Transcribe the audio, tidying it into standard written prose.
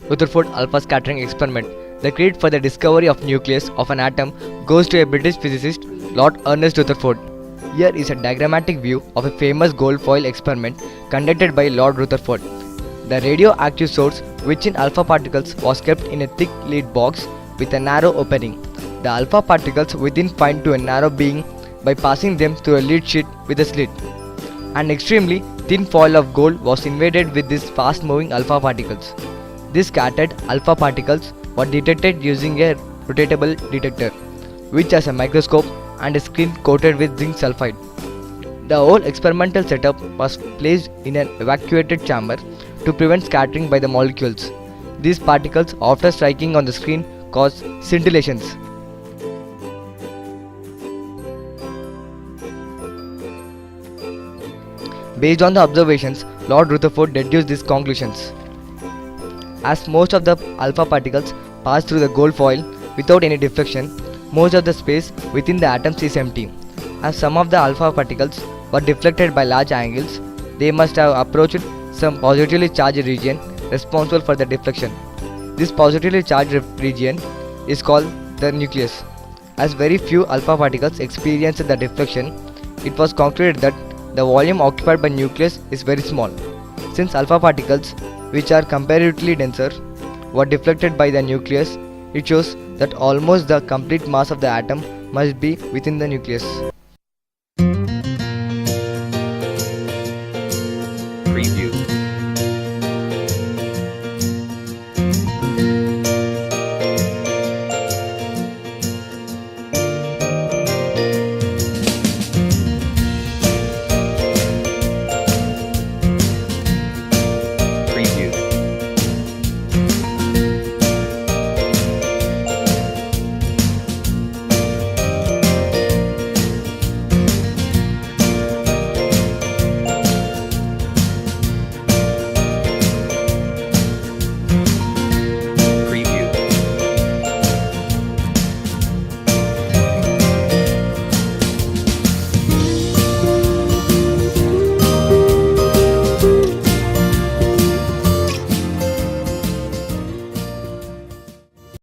Rutherford alpha scattering experiment. The credit for the discovery of nucleus of an atom goes to a British physicist, Lord Ernest Rutherford. Here is a diagrammatic view of a famous gold foil experiment conducted by Lord Rutherford. The radioactive source, which in alpha particles was kept in a thick lead box with a narrow opening. The alpha particles within find to a narrow being by passing them through a lead sheet with a slit. An extremely thin foil of gold was invaded with these fast moving alpha particles. These scattered alpha particles were detected using a rotatable detector, which has a microscope and a screen coated with zinc sulfide. The whole experimental setup was placed in an evacuated chamber to prevent scattering by the molecules. These particles, after striking on the screen, cause scintillations. Based on the observations, Lord Rutherford deduced these conclusions. As most of the alpha particles pass through the gold foil without any deflection, most of the space within the atoms is empty. As some of the alpha particles were deflected by large angles, they must have approached some positively charged region responsible for the deflection. This positively charged region is called the nucleus. As very few alpha particles experienced the deflection, it was concluded that the volume occupied by nucleus is very small. Since alpha particles, which are comparatively denser, were deflected by the nucleus, it shows that almost the complete mass of the atom must be within the nucleus.